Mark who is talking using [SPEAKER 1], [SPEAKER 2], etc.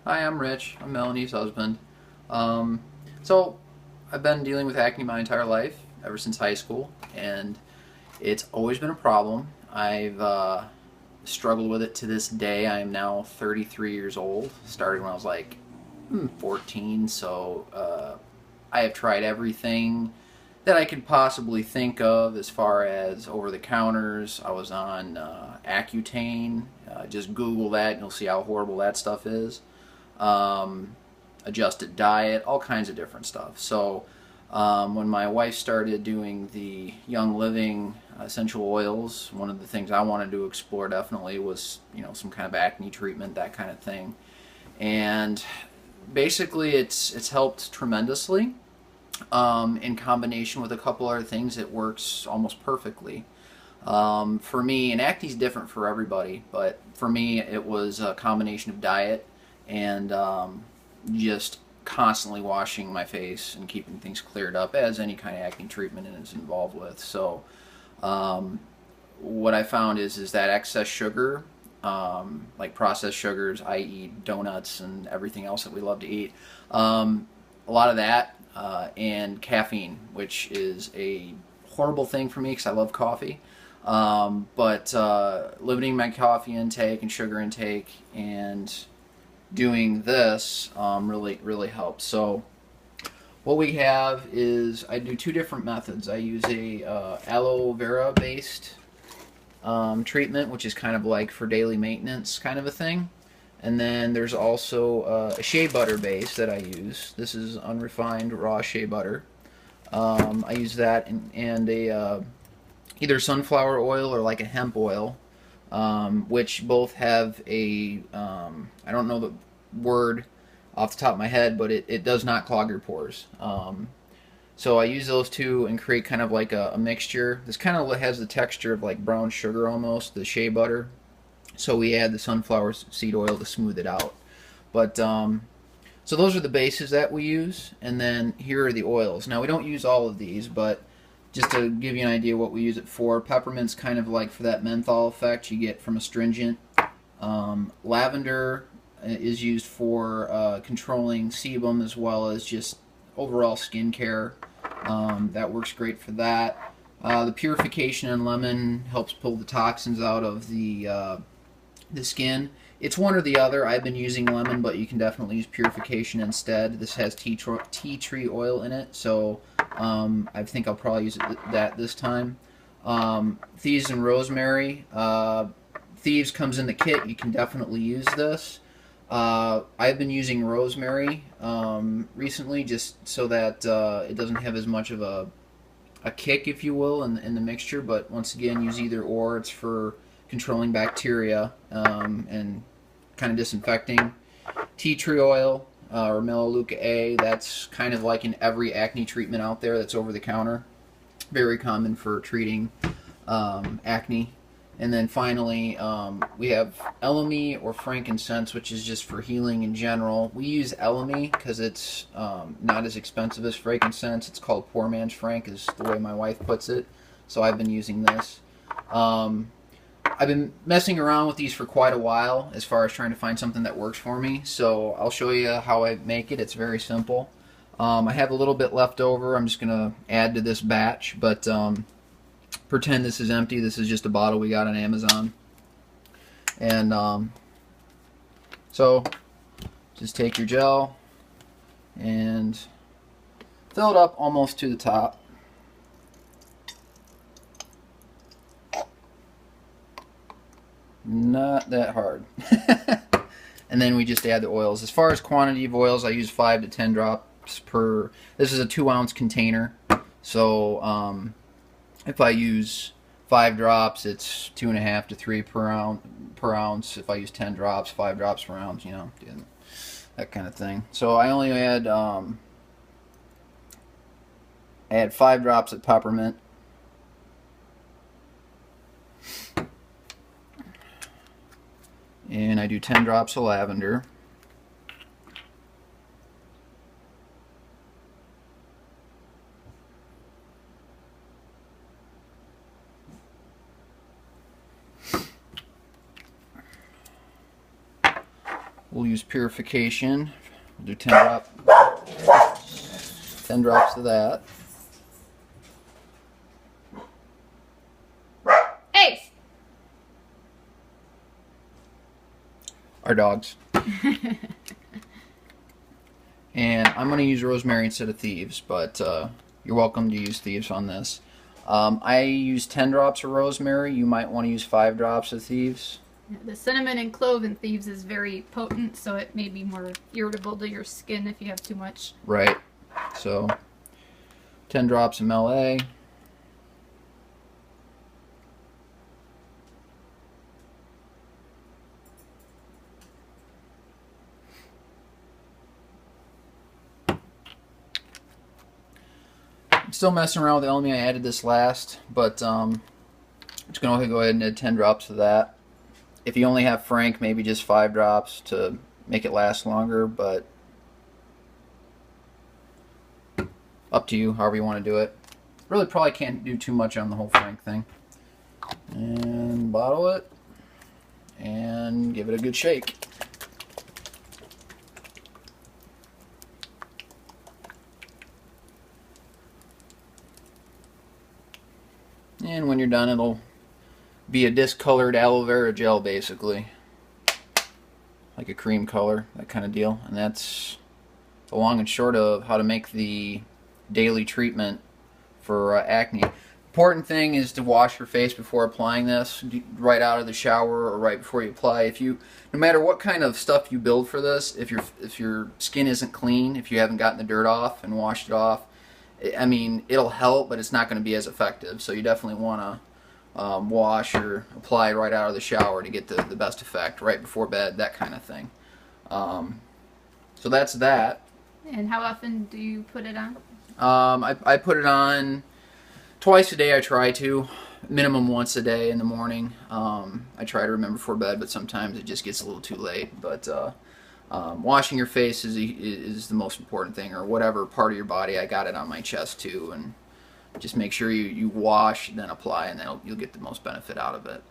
[SPEAKER 1] Hi, I'm Rich. I'm Melanie's husband. Um, so, I've been dealing with acne my entire life, ever since high school, and it's always been a problem. I've struggled with it to this day. I am now 33 years old. Started when I was like 14, so I have tried everything that I could possibly think of as far as over the counters. I was on Accutane. Just Google that and you'll see how horrible that stuff is. um, Adjusted diet, all kinds of different stuff. So when my wife started doing the Young Living essential oils, one of the things I wanted to explore definitely was some kind of acne treatment, that kind of thing. And basically, it's helped tremendously. In combination with a couple other things, it works almost perfectly. For me, and acne is different for everybody, but for me, it was a combination of diet and just constantly washing my face and keeping things cleared up, as any kind of acne treatment is involved with. So, um, what I found is that excess sugar, like processed sugars, i.e., donuts and everything else that we love to eat, a lot of that, and caffeine, which is a horrible thing for me because I love coffee. But limiting my coffee intake and sugar intake and doing this really helps. So what we have is I do two different methods. I use a aloe vera based treatment, which is kind of like for daily maintenance kind of a thing. And then there's also a shea butter base that I use. This is unrefined raw shea butter. I use that and a either sunflower oil or like a hemp oil, which both have a I don't know the word off the top of my head, but it does not clog your pores. So I use those two and create kind of like a mixture. This kind of has the texture of like brown sugar almost, the shea butter. So we add the sunflower seed oil to smooth it out. But so those are the bases that we use, and then here are the oils. Now we don't use all of these, but just to give you an idea what we use it for, peppermint's kind of like for that menthol effect you get from astringent. Lavender is used for controlling sebum as well as just overall skin care. That works great for that. The purification in lemon helps pull the toxins out of the skin. It's one or the other. I've been using lemon, but you can definitely use purification instead. This has tea tree oil in it, so I think I'll probably use that this time. Thieves and rosemary. Thieves comes in the kit. You can definitely use this. I've been using rosemary recently, just so that it doesn't have as much of a kick, if you will, in the mixture. But once again, use either or. It's for controlling bacteria and kind of disinfecting. Tea tree oil or Melaleuca A, that's kind of like in every acne treatment out there that's over the counter. Very common for treating acne. And then finally, we have elemi or frankincense, which is just for healing in general. We use elemi because it's not as expensive as frankincense. It's called poor man's frank, is the way my wife puts it. So I've been using this. I've been messing around with these for quite a while as far as trying to find something that works for me. So I'll show you how I make it. It's very simple. I have a little bit left over. I'm just going to add to this batch, but pretend this is empty. This is just a bottle we got on Amazon. And so just take your gel and fill it up almost to the top. Not that hard. And then we just add the oils. As far as quantity of oils, I use 5 to 10 drops per. This is a 2-ounce container, so if I use 5 drops, it's 2.5 to 3 per ounce. If I use 10 drops, 5 drops per ounce. That kind of thing. So I only add 5 drops of peppermint. And I do 10 drops of lavender. We'll use purification. We'll do 10 drops of that.
[SPEAKER 2] Ace!
[SPEAKER 1] Our dogs. And I'm going to use rosemary instead of thieves, but you're welcome to use thieves on this. I use 10 drops of rosemary. You might want to use 5 drops of thieves.
[SPEAKER 2] The cinnamon and clove in thieves is very potent, so it may be more irritable to your skin if you have too much.
[SPEAKER 1] Right. So 10 drops of MLA. I'm still messing around with Elmi. I added this last, but I'm just going to go ahead and add 10 drops of that. If you only have Frank, maybe just 5 drops to make it last longer, but up to you, however you want to do it. Really probably can't do too much on the whole Frank thing. And bottle it, and give it a good shake. And when you're done, it'll be a discolored aloe vera gel, basically. Like a cream color, that kind of deal. And that's the long and short of how to make the daily treatment for acne. Important thing is to wash your face before applying this, right out of the shower or right before you apply. No matter what kind of stuff you build for this, if your skin isn't clean, if you haven't gotten the dirt off and washed it off, I mean, it'll help, but it's not going to be as effective. So you definitely want to wash or apply right out of the shower to get the best effect, right before bed, that kind of thing. So that's that.
[SPEAKER 2] And how often do you put it on?
[SPEAKER 1] I put it on twice a day. I try to, minimum once a day in the morning. I try to remember before bed, but sometimes it just gets a little too late. But washing your face is the most important thing, or whatever part of your body. I got it on my chest too, and just make sure you wash, then apply, and then you'll get the most benefit out of it.